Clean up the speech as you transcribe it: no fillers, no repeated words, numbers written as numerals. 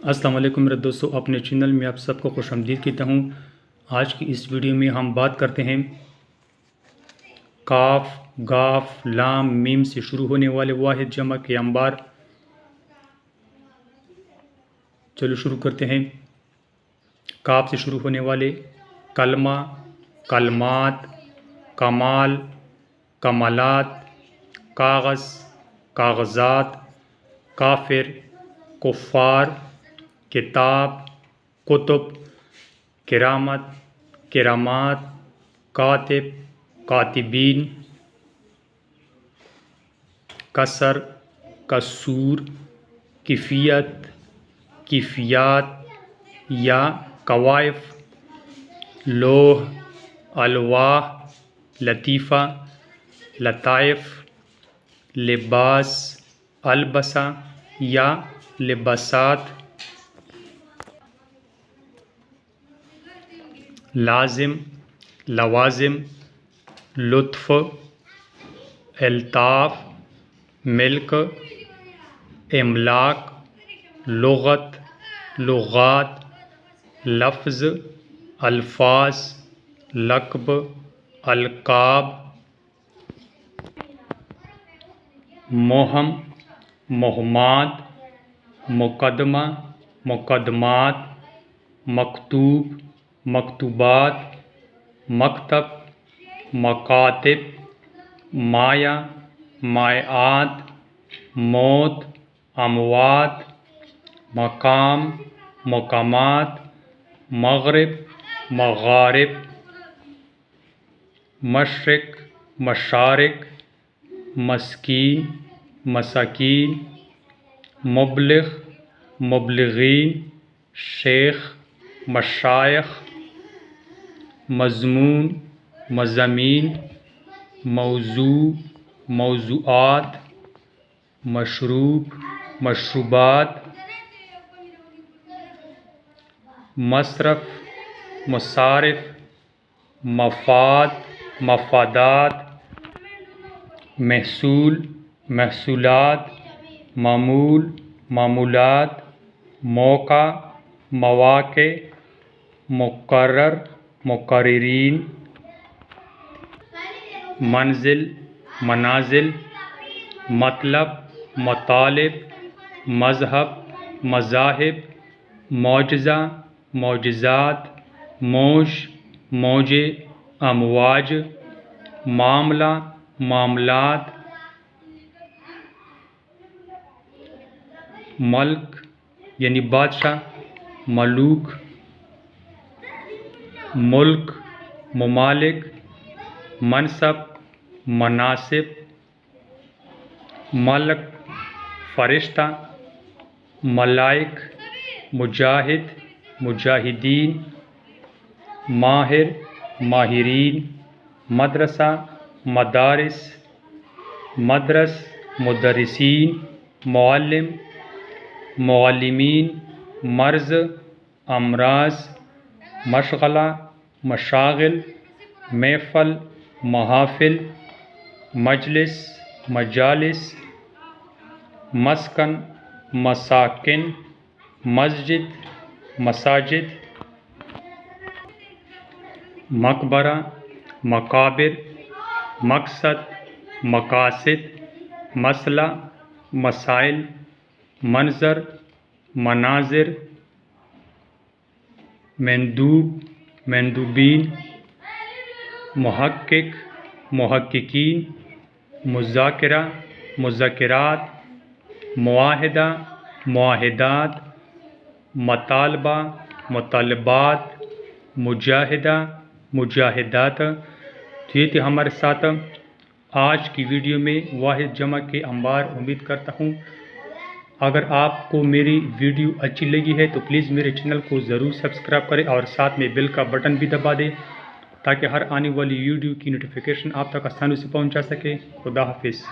السلام علیکم میرے دوستو، اپنے چینل میں آپ سب کو خوش آمدید کہتا ہوں۔ آج کی اس ویڈیو میں ہم بات کرتے ہیں کاف، گاف، لام، میم سے شروع ہونے والے واحد جمع کے انبار۔ چلو شروع کرتے ہیں۔ کاف سے شروع ہونے والے کلمہ، کلمات، کمال، کمالات، کاغذ، کاغذات، کافر، کفار، کتاب، کتب، کرامت، کرامات، کاتب، کاتبین، کسر، کسور، کفیت، کفیات یا کوائف، لوح، الواح، لطیفہ، لطائف، لباس، البسہ یا لباسات، لازم، لوازم، لطف، الطاف، ملک، املاک، لغت، لغات، لفظ، الفاظ، لقب، القاب، مہم، مہمات، مقدمہ، مقدمات، مکتوب، مکتوبات، مکتب، مکاتب، مایہ، مائعات، موت، اموات، مقام، مقامات، مغرب، مغارب، مشرق، مشارق، مسکین، مساکین، مبلغ، مبلغین، شیخ، مشائخ، مضمون، مضامین، موضوع، موضوعات، مشروب، مشروبات، مصرف، مصارف، مفاد، مفادات، محصول، محصولات، معمول، معمولات، موقع، مواقع، مقرر، مقررین، منزل، منازل، مطلب، مطالب، مذہب، مذاہب، معجزہ، معجزات، موج، موجے، امواج، معاملہ، معاملات، ملک یعنی بادشاہ، ملوک، ملک، ممالک، منصب، مناصب، ملک، فرشتہ، ملائک، مجاہد، مجاہدین، ماہر، ماہرین، مدرسہ، مدارس، مدرس، مدرسین، معلم، معلمین، مرض، امراض، مشغلہ، مشاغل، محفل، محافل، مجلس، مجالس، مسکن، مساکن، مسجد، مساجد، مقبرہ، مقابر، مقصد، مقاصد، مسئلہ، مسائل، منظر، مناظر، مندوب، مندوبین، محقق، محققین، مذاکرہ، مذاکرات، معاہدہ، معاہدات، مطالبہ، مطالبات، مجاہدہ، مجاہدات۔ تو یہ تھے ہمارے ساتھ آج کی ویڈیو میں واحد جمع کے انبار۔ امید کرتا ہوں اگر آپ کو میری ویڈیو اچھی لگی ہے تو پلیز میرے چینل کو ضرور سبسکرائب کریں اور ساتھ میں بیل کا بٹن بھی دبا دیں تاکہ ہر آنے والی ویڈیو کی نوٹیفیکیشن آپ تک آسانی سے پہنچا سکے۔ خدا حافظ۔